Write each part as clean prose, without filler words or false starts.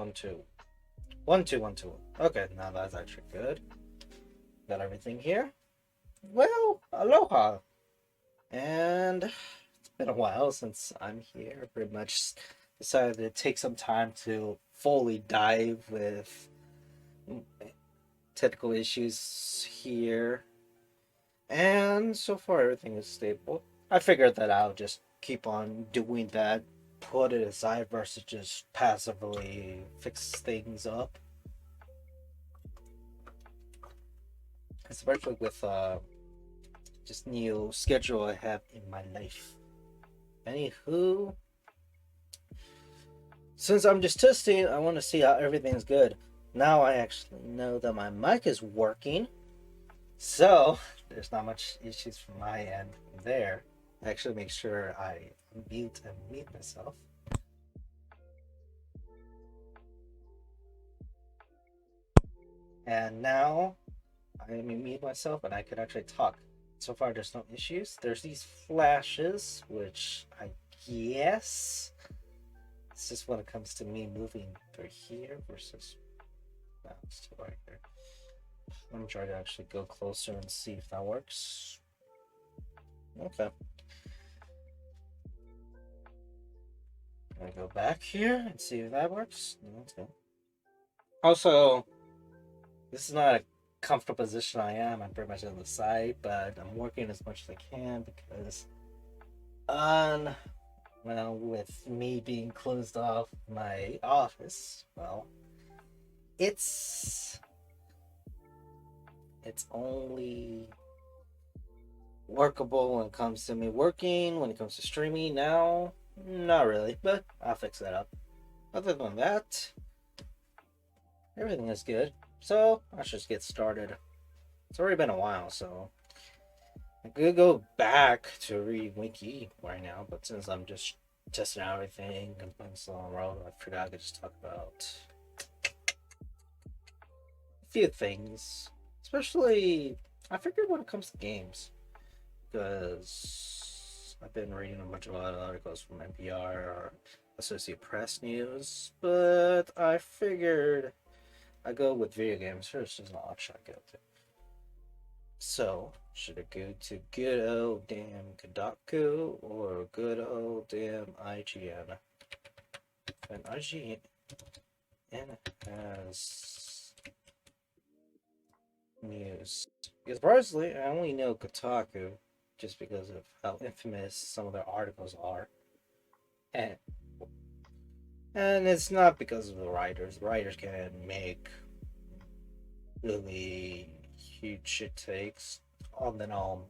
1 2 1 2 1 2. Okay, now that's actually good. Got everything here. Well, aloha. And it's been a while since I'm here. Pretty much decided to take some time to fully dive with technical issues here. And so far, everything is stable. I figured that I'll just keep on doing that, put it aside versus just passively fix things up. Especially with just new schedule I have in my life. Anywho, since I'm just testing, I want to see how everything's good. Now I actually know that my mic is working, so there's not much issues from my end there. Actually, make sure I mute and mute myself. And now I mute myself and I can actually talk. So far, there's no issues. There's these flashes, which I guess it's just when it comes to me moving through here versus that's right there. Let me try to actually go closer and see if that works. Okay. I'm gonna go back here and see if that works. Okay. Also, this is not a comfortable position I am. I'm pretty much on the side, but I'm working as much as I can because well, with me being closed off my office, well, it's only workable when it comes to me working. When it comes to streaming now, not really, but I'll fix that up. Other than that, everything is good. So let's just get started. It's already been a while, so I could go back to read Wiki right now, but since I'm just testing out everything and putting still on the road, I figured I could just talk about a few things. Especially, I figured when it comes to games, because I've been reading a bunch of other articles from NPR or Associated Press News, but I figured I go with video games first as an option I go to. So, should I go to good old damn Kodaku or good old damn IGN? And IGN has news. Because surprisingly, I only know Kotaku just because of how infamous some of their articles are. And it's not because of the writers. The writers can make really huge shit takes on their own.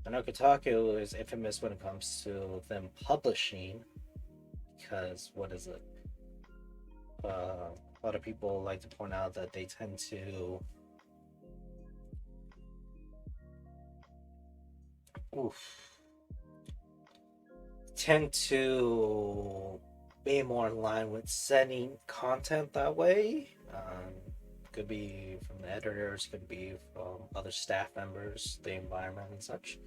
I know Kotaku is infamous when it comes to them publishing, because what is it? A lot of people like to point out that they tend to tend to be more in line with sending content that way. Could be from the editors, could be from other staff members, the environment and such.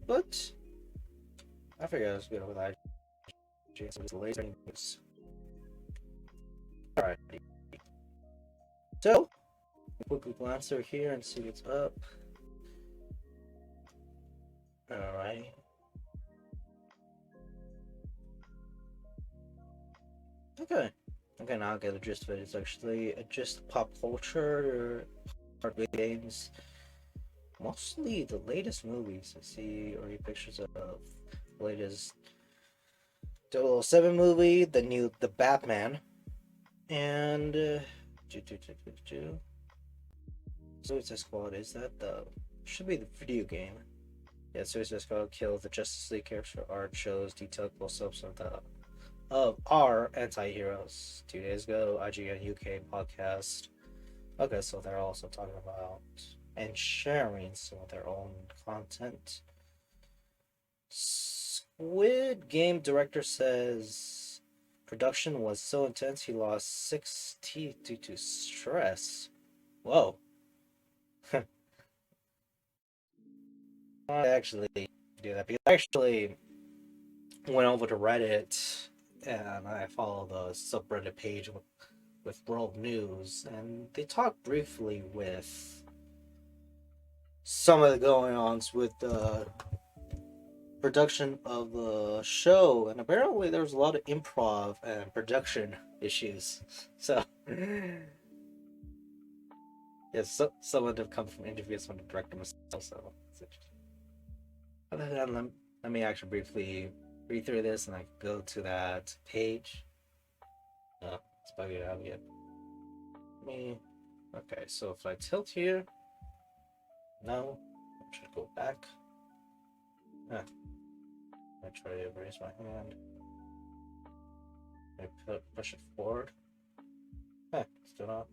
But I figured I was good with IGN. Later news. Alright. So, quickly glance over here and see what's up. Alright. Okay. Okay, now I get the gist of it. It's actually just pop culture, video games, mostly the latest movies. I see already pictures of the latest 007 movie, the Batman, and Suicide Squad. Is that the should be the video game? Yeah, Suicide Squad kills the Justice League character art shows detailed close-ups of our anti-heroes. 2 days ago, IGN UK podcast. Okay, so they're also talking about and sharing some of their own content. Squid Game director says production was so intense he lost 6 teeth due to stress. Whoa. I actually do that because I actually went over to Reddit and I follow the subreddit page with world news, and they talk briefly with some of the going ons with the production of the show, and apparently there was a lot of improv and production issues. So, yes, some of them come from interviews from the director myself. So, it's interesting. Other than that, let me actually briefly read through this, and I go to that page. Oh, it's bugging out again. Me. Okay, so if I tilt here, no, I should go back. Ah, I try to raise my hand. I push it forward. Still not.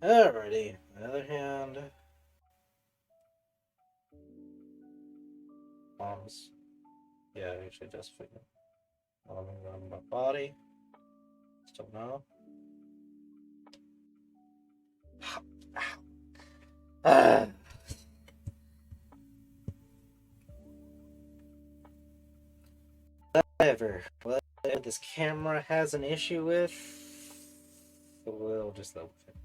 Alrighty. On the other hand, arms. Yeah, I usually just figure. Arming around my body. Still no. Ah. Whatever. Whatever this camera has an issue with, we'll just live with it.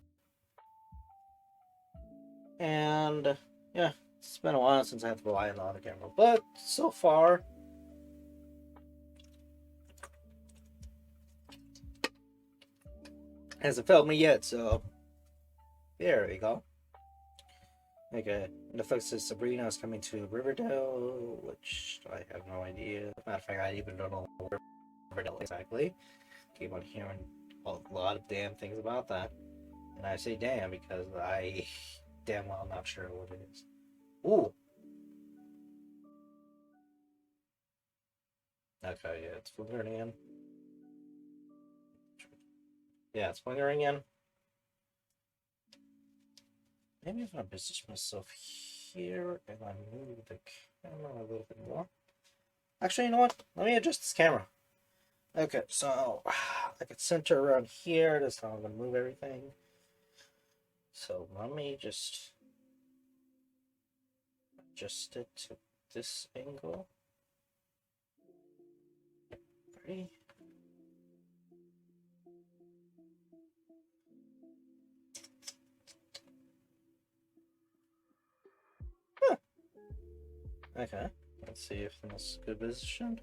And yeah, it's been a while since I had to rely on the other camera, but so far, hasn't failed me yet. So there we go. Okay, Netflix's Sabrina is coming to Riverdale, which I have no idea. Matter of fact, I even don't know where Riverdale exactly. Keep on hearing a lot of damn things about that, and I say damn because I damn well not sure what it is. Ooh. Okay, yeah, it's flickering in. Yeah, it's flickering in. Maybe if I position myself here and I move the camera a little bit more. Actually, you know what? Let me adjust this camera. Okay, so I could center around here. That's how I'm going to move everything. So let me just adjust it to this angle. Ready? Huh. Okay, let's see if this is good position.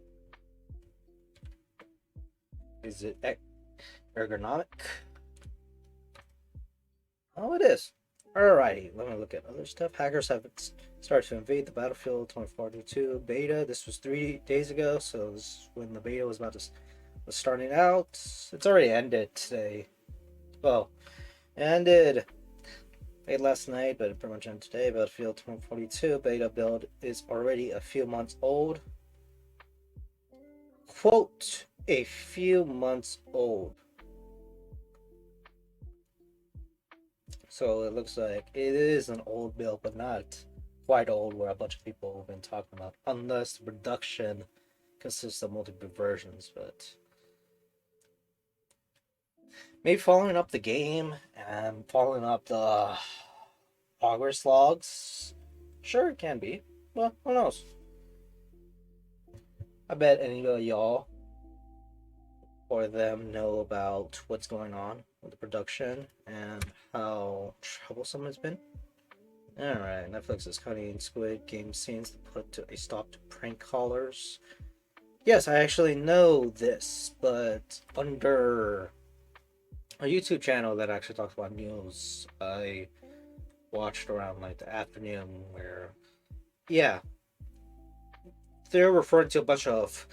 Is it ergonomic? Oh, it is. Alrighty, let me look at other stuff. Hackers have started to invade the Battlefield 2042 beta. This was 3 days ago, so this is when the beta was was starting out. It's already ended today. Well, ended late last night, but pretty much ended today. Battlefield 2042 beta build is already a few months old. Quote, a few months old. So it looks like it is an old build, but not quite old where a bunch of people have been talking about, unless the production consists of multiple versions. But maybe following up the game and following up the progress logs, sure it can be. Well, who knows? I bet any of y'all or them know about what's going on with the production and how troublesome it's been. Alright, Netflix is cutting Squid Game scenes to put a stop to prank callers. Yes, I actually know this, but under a YouTube channel that actually talks about news, I watched around like the afternoon where, yeah, they're referring to a bunch of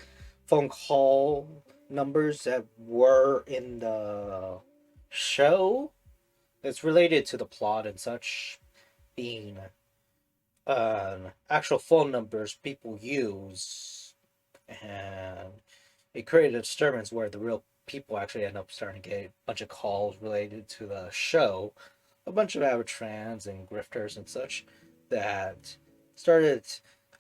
phone call numbers that were in the show that's related to the plot and such being actual phone numbers people use, and it created a disturbance where the real people actually end up starting to get a bunch of calls related to the show, a bunch of average fans and grifters and such that started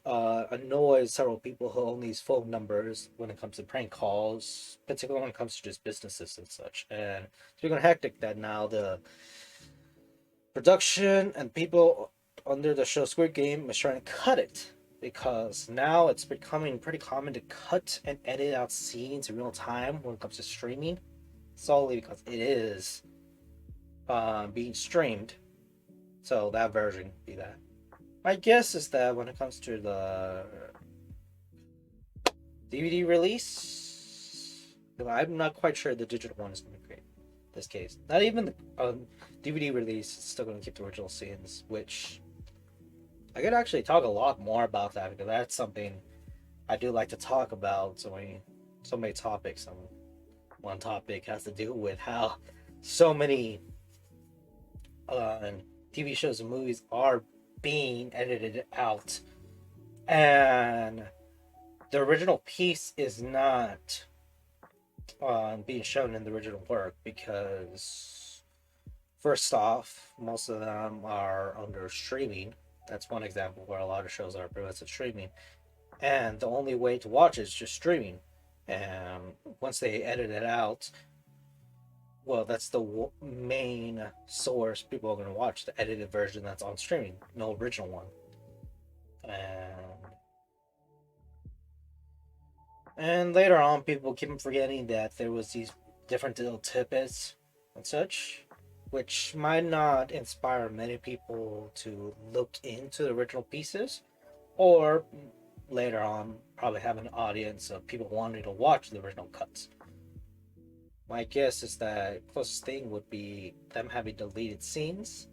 annoy several people who own these phone numbers when it comes to prank calls, particularly when it comes to just businesses and such. And it's become hectic that now the production and people under the show Squid Game is trying to cut it because now it's becoming pretty common to cut and edit out scenes in real time when it comes to streaming, solely because it is being streamed. So that version be that. My guess is that when it comes to the DVD release, I'm not quite sure the digital one is going to be great. In this case, not even the DVD release is still going to keep the original scenes, which I could actually talk a lot more about that because that's something I do like to talk about. So many topics. One topic has to do with how so many TV shows and movies are being edited out, and the original piece is not being shown in the original work because, first off, most of them are under streaming. That's one example where a lot of shows are prevented streaming, and the only way to watch it is just streaming. And once they edit it out, well, that's the main source people are going to watch, the edited version that's on streaming, no original one. And later on, people keep forgetting that there was these different little tidbits and such, which might not inspire many people to look into the original pieces, or later on, probably have an audience of people wanting to watch the original cuts. My guess is that closest thing would be them having deleted scenes,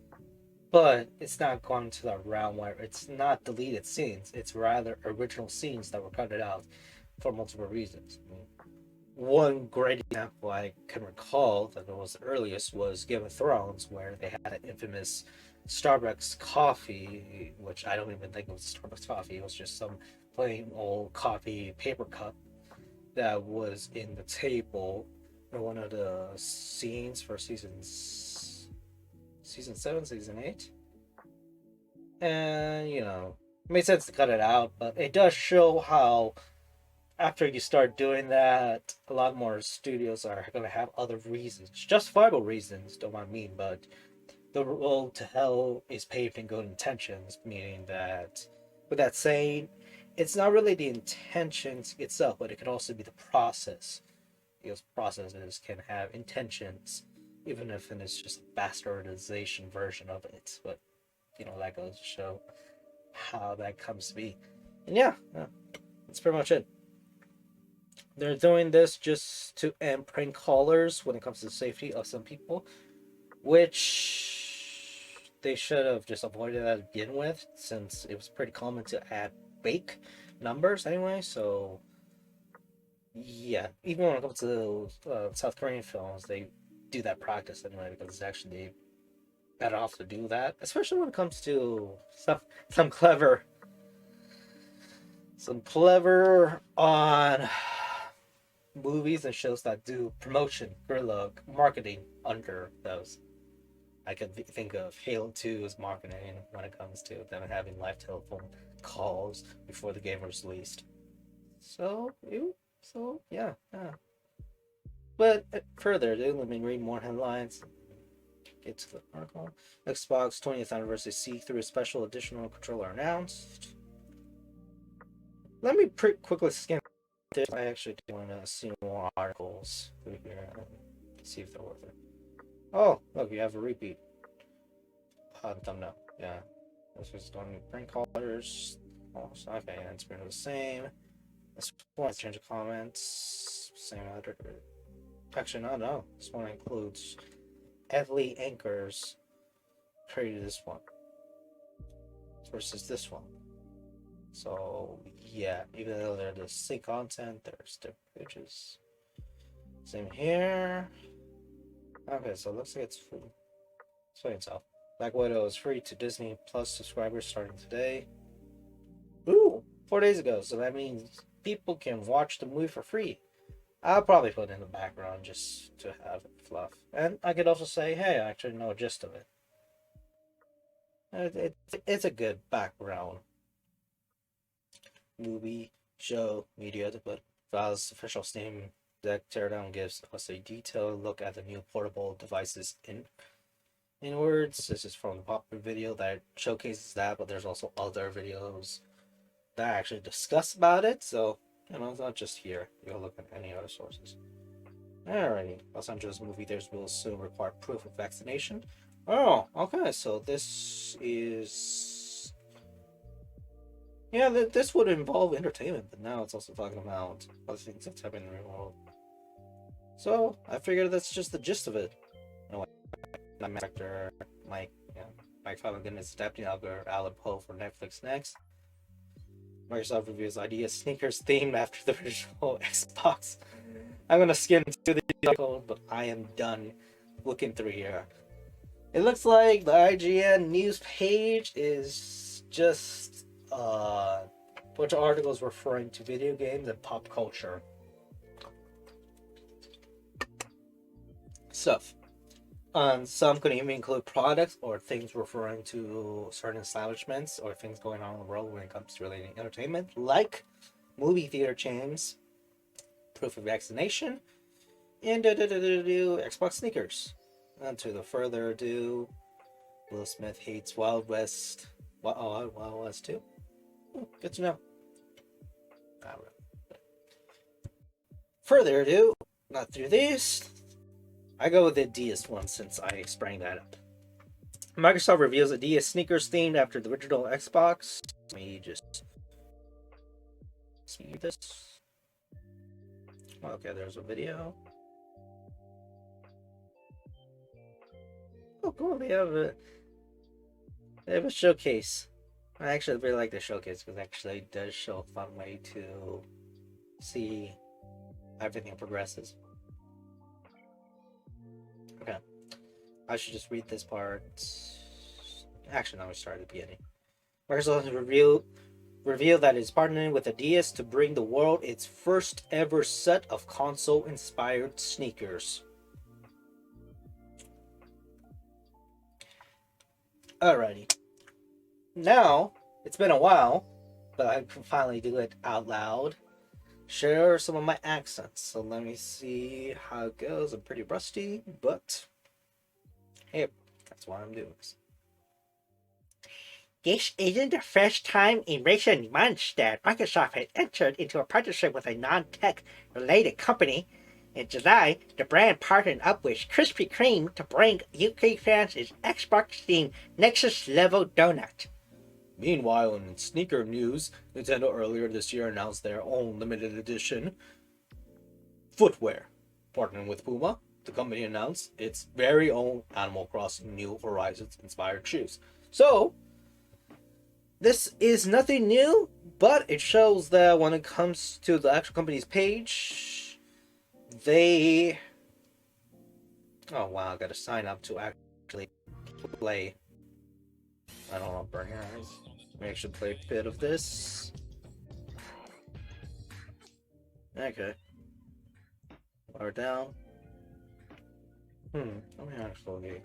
but it's not gone to that realm where it's not deleted scenes. It's rather original scenes that were cut out for multiple reasons. I mean, one great example I can recall that was the earliest was Game of Thrones, where they had an infamous Starbucks coffee, which I don't even think it was Starbucks coffee. It was just some plain old coffee paper cup that was in the table in one of the scenes for season 7, season 8. And, it made sense to cut it out, but it does show how after you start doing that, a lot more studios are going to have other reasons, justifiable reasons, don't mind me, but the road to hell is paved in good intentions, meaning that, with that saying, it's not really the intentions itself, but it could also be the process. Because processes can have intentions, even if it's just a bastardization version of it. But, that goes to show how that comes to be. And yeah, that's pretty much it. They're doing this just to end prank callers when it comes to the safety of some people, which they should have just avoided that to begin with, since it was pretty common to add fake numbers anyway. So yeah, even when it comes to South Korean films, they do that practice anyway because it's actually better off to do that, especially when it comes to some clever, on movies and shows that do promotion, guerrilla marketing under those. I could think of Halo 2's marketing when it comes to them having live telephone calls before the game was released. So yeah. But further, let me read more headlines. Get to the article. Xbox 20th anniversary see-through special additional controller announced. Let me quickly scan this. I actually do want to see more articles through here and see if they're worth it. Oh, look, you have a repeat thumbnail. Yeah, this was done prank callers. Oh, okay, and it's been the same. This one change of comments. Same other. Actually, no. This one includes Evely Anchors created this one versus this one. So yeah, even though they're the same content, there's different pages. Same here. Okay, so it looks like it's free. Explain itself. Black Widow is free to Disney Plus subscribers starting today. Ooh, 4 days ago. So that means people can watch the movie for free. I'll probably put it in the background just to have it fluff. And I could also say, hey, I actually know a gist of it. It's a good background movie, show, media to put. Valve's official Steam Deck teardown gives us a detailed look at the new portable devices in words. This is from the popular video that showcases that, but there's also other videos that actually discuss about it. So, you know, it's not just here. You'll look at any other sources. Alrighty. Los Angeles movie theaters will soon require proof of vaccination. Oh, okay. So this is. Yeah, this would involve entertainment, but now it's also talking about other things that's happening in the real world. So I figured that's just the gist of it. You know, like actor Mike, yeah, Mike Flanagan is adapting Allan Poe for Netflix next. Microsoft reviews idea sneakers themed after the original Xbox. I'm gonna skim through the article, but I am done looking through here. It looks like the IGN news page is just a bunch of articles referring to video games and pop culture stuff. Some could even include products or things referring to certain establishments or things going on in the world when it comes to relating entertainment, like movie theater chains, proof of vaccination, and Xbox sneakers. And to the further ado, Will Smith hates Wild West. Wild West too. Good to know. Not really. Further ado, not through this. I go with the Adidas one since I sprang that up. Microsoft reveals Adidas sneakers themed after the original Xbox. Let me just see this. Okay, there's a video. Oh, cool! They have a showcase. I actually really like the showcase because actually it does show a fun way to see everything progresses. Okay, I should just read this part. Actually, no, we start at the beginning. Microsoft revealed that it's partnering with Adidas to bring the world its first ever set of console-inspired sneakers. Alrighty. Now, it's been a while, but I can finally do it out loud. Share some of my accents. So let me see how it goes. I'm pretty rusty, but hey, that's why I'm doing this. This isn't the first time in recent months that Microsoft has entered into a partnership with a non-tech related company. In July, the brand partnered up with Krispy Kreme to bring UK fans its Xbox-themed Nexus Level Donut. Meanwhile, in sneaker news, Nintendo earlier this year announced their own limited edition footwear. Partnering with Puma, the company announced its very own Animal Crossing New Horizons inspired shoes. So, this is nothing new, but it shows that when it comes to the actual company's page, they... Oh wow, I gotta sign up to actually play. I don't know, burn your eyes. Maybe I should play a bit of this. Okay. Lower down. Let me actually...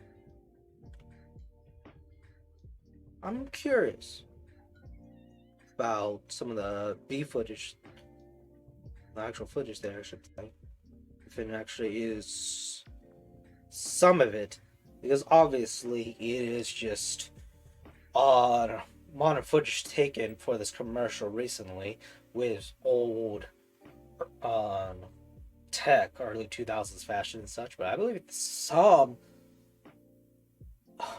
I'm curious about some of the B footage, the actual footage there, I should say. If it actually is some of it, because obviously it is just modern footage taken for this commercial recently with old tech, early 2000s fashion and such, but I believe some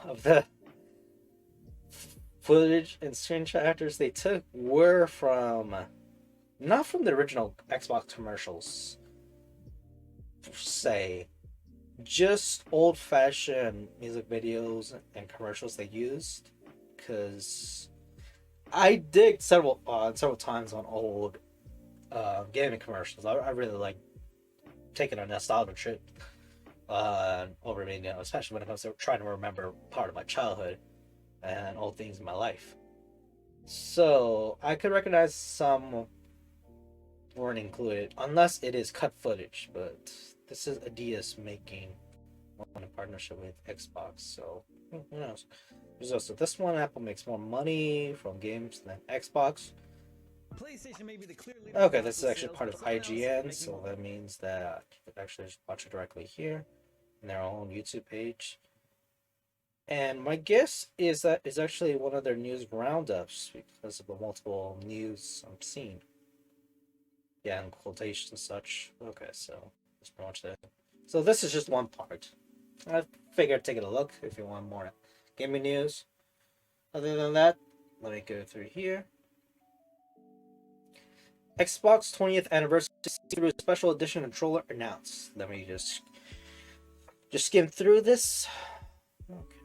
of the footage and screenshots they took were from not from the original Xbox commercials, say, just old-fashioned music videos and commercials they used. Because I dig several times on old gaming commercials. I really like taking a nostalgia trip over, you know, especially when it comes to trying to remember part of my childhood and old things in my life. So I could recognize some weren't included, unless it is cut footage. But this is Adidas making one in partnership with Xbox, so who knows? There's also this one. Apple makes more money from games than Xbox. PlayStation may be the clear leader. Okay, this is actually part of IGN, so that means that you could actually just watch it directly here in their own YouTube page. And my guess is that it's actually one of their news roundups because of the multiple news I'm seeing. Yeah, and quotations and such. Okay, so that's pretty much it. So this is just one part. I figured take a look if you want more gaming news. Other than that, let me go through here. Xbox 20th anniversary through special edition controller announced. Let me just skim through this. Okay.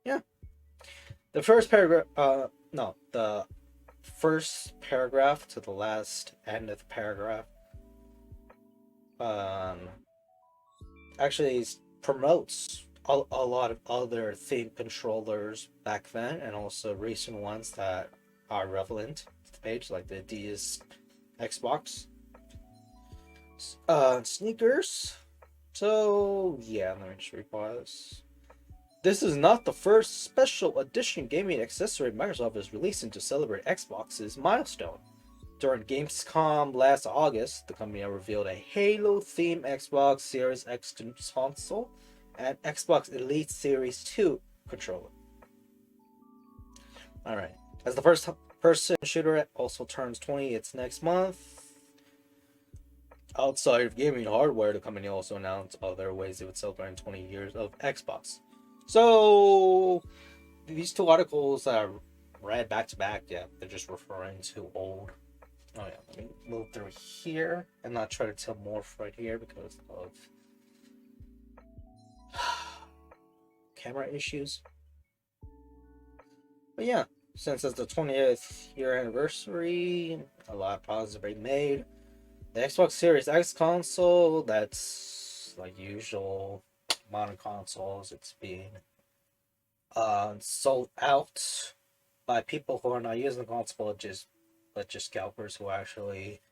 Yeah. The first paragraph no, the first paragraph to the last end of the paragraph um actually promotes a lot of other theme controllers back then and also recent ones that are relevant to the page, like the DS Xbox sneakers. So yeah, let me just repause. This is not the first special edition gaming accessory Microsoft is releasing to celebrate Xbox's milestone. During Gamescom last August, the company revealed a Halo-themed Xbox Series X console and Xbox Elite Series 2 controller. Alright. As the first person shooter also turns 20 its next month. Outside of gaming hardware, the company also announced other ways it would celebrate 20 years of Xbox. So, these two articles are read back to back. Yeah, they're just referring to old. Oh yeah, let me move through here and not try to tell more right here because of camera issues. But yeah, since it's the 20th year anniversary, a lot of progress have been made. The Xbox Series X console, that's like usual modern consoles, it's being sold out by people who are not using the console, but just scalpers who are actually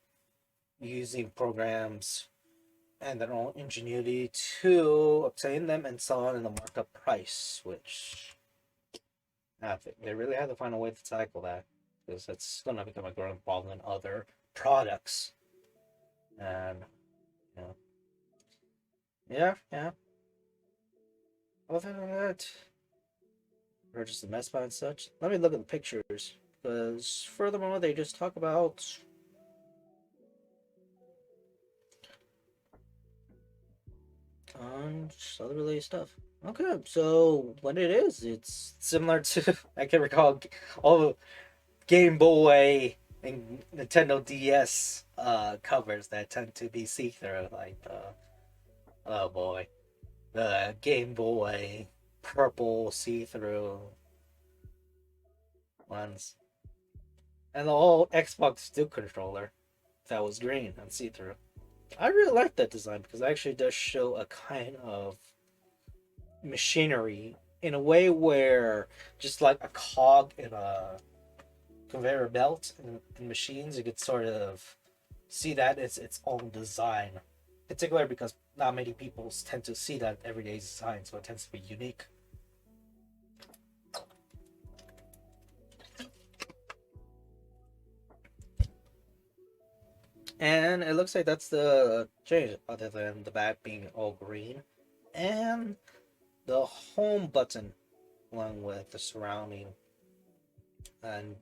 using programs and their own ingenuity to obtain them and sell it in the markup price, which I think they really have to find a way to tackle that because it's going to become a growing problem in other products. And you know, yeah. Other than that, or just a mess by and such. Let me look at the pictures because furthermore, they just talk about just other related stuff. Okay, so what it is, it's similar to I can recall all the Game Boy and Nintendo DS covers that tend to be see-through, like oh boy, the Game Boy purple see-through ones, and the whole Xbox Duke controller that was green and see-through. I really like that design because it actually does show a kind of machinery in a way where just like a cog in a conveyor belt in machines, you could sort of see that it's its own design. Particularly because not many people tend to see that everyday design, so it tends to be unique. And it looks like that's the change, other than the back being all green. And the home button, along with the surrounding and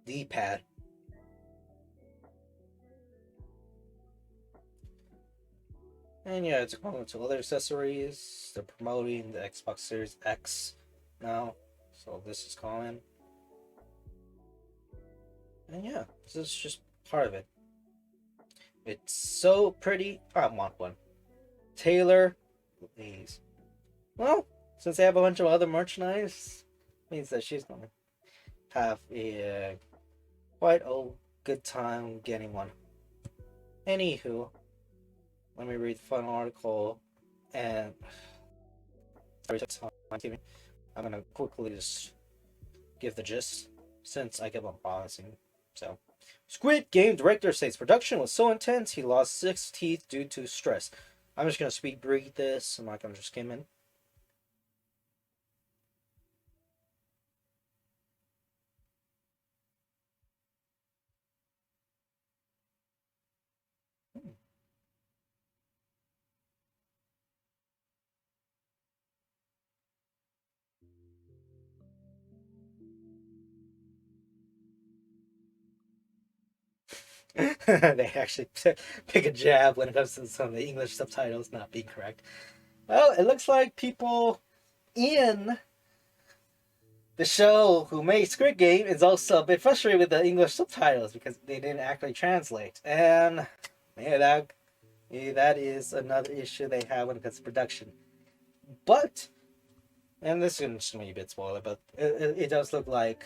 D-pad. And yeah, it's equivalent to other accessories. They're promoting the Xbox Series X now, so this is common. And yeah, this is just part of it. It's so pretty. I want one. Taylor, please. Well, since they have a bunch of other merchandise, means that she's gonna have a quite a good time getting one. Anywho, let me read the final article and I'm gonna quickly just give the gist since I kept on promising. So, Squid Game director says production was so intense he lost 6 teeth due to stress. I'm just gonna speed read this. I'm not gonna just skim in. They actually pick a jab when it comes to some of the English subtitles not being correct. Well, it looks like people in the show who made Squid Game is also a bit frustrated with the English subtitles because they didn't actually translate. And that is another issue they have when it comes to production. But, and this is just going to be a bit spoiler, but it does look like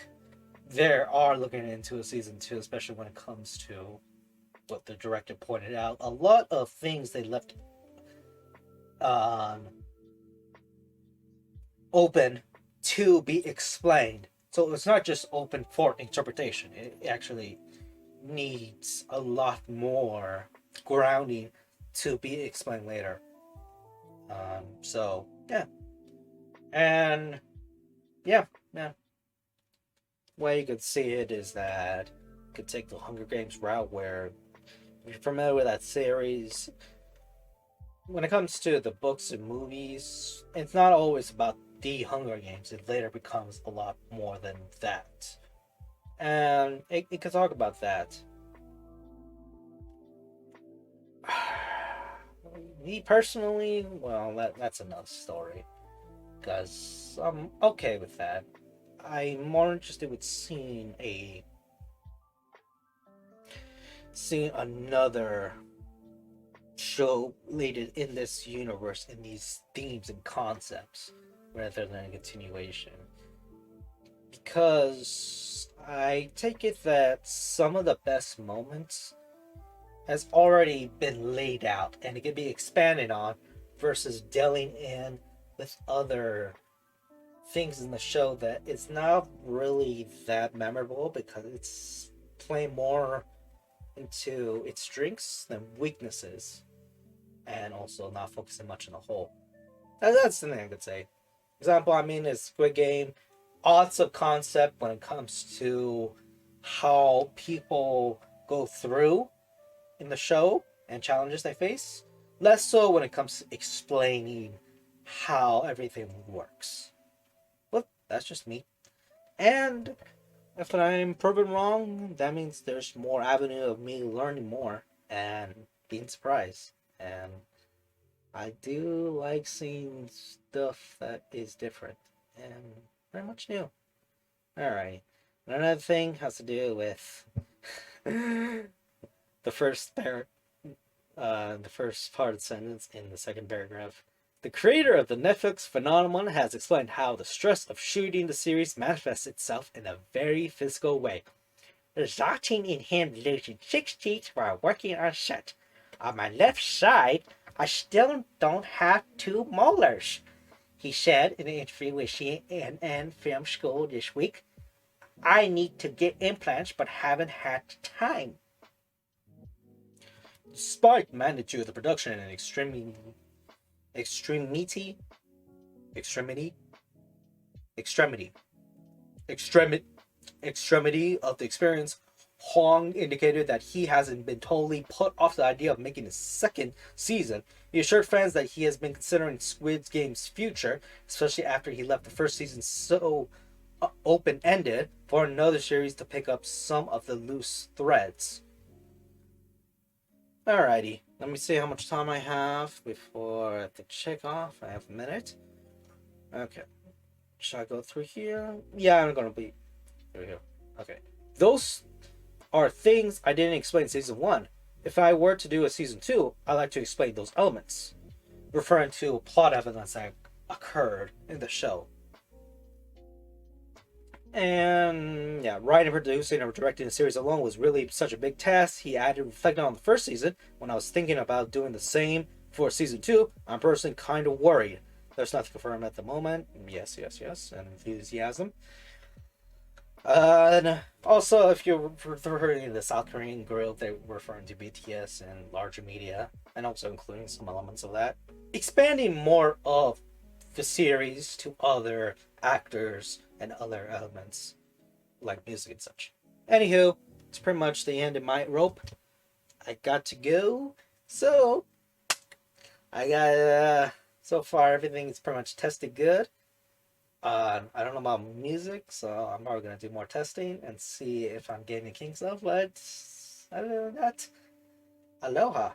they are looking into a season 2, especially when it comes to what the director pointed out. A lot of things they left um, open to be explained. So it's not just open for interpretation. It actually needs a lot more grounding to be explained later. So yeah, and yeah. Way you could see it is that you could take the Hunger Games route where, if you're familiar with that series, when it comes to the books and movies, it's not always about the Hunger Games. It later becomes a lot more than that. And it could talk about that. Me personally, well, that's another story. Because I'm okay with that. I'm more interested with seeing another show related in this universe, in these themes and concepts, rather than a continuation. Because I take it that some of the best moments has already been laid out and it can be expanded on versus dealing in with other things in the show that it's not really that memorable because it's playing more into its strengths than weaknesses and also not focusing much on the whole. That's the thing I could say. Example, I mean, is Squid Game. Odds of concept when it comes to how people go through in the show and challenges they face. Less so when it comes to explaining how everything works. But that's just me. And if I'm proven wrong, that means there's more avenue of me learning more and being surprised. And I do like seeing stuff that is different and very much new. Alright. Another thing has to do with the the first part of the sentence in the second paragraph. The creator of the Netflix phenomenon has explained how the stress of shooting the series manifests itself in a very physical way, resulting in him losing 6 teeth while working on set. On my left side, I still don't have 2 molars, he said in an interview with CNN Film School this week. I need to get implants but haven't had time. Despite the magnitude of the production and extremity of the experience, Hong indicated that he hasn't been totally put off the idea of making a second season. He assured fans that he has been considering Squid Game's future, especially after he left the first season so open-ended, for another series to pick up some of the loose threads. Alrighty, let me see how much time I have before I have to check off. I have a minute. Okay. Should I go through here? Yeah, I'm gonna be through here. Okay. Those are things I didn't explain in season 1. If I were to do a season 2, I like to explain those elements, referring to plot evidence that occurred in the show. And yeah, writing, producing, or directing the series alone was really such a big task. He added, reflecting on the first season, when I was thinking about doing the same for season 2, I'm personally kind of worried. There's nothing confirmed at the moment. Yes, and enthusiasm. And also, if you're referring to the South Korean group, they're referring to BTS and larger media, and also including some elements of that. Expanding more of the series to other actors and other elements, like music and such. Anywho, it's pretty much the end of my rope. I got to go. So, I got, so far everything's pretty much tested good. I don't know about music, so I'm probably gonna do more testing and see if I'm getting the kinks of. But Other than that, aloha.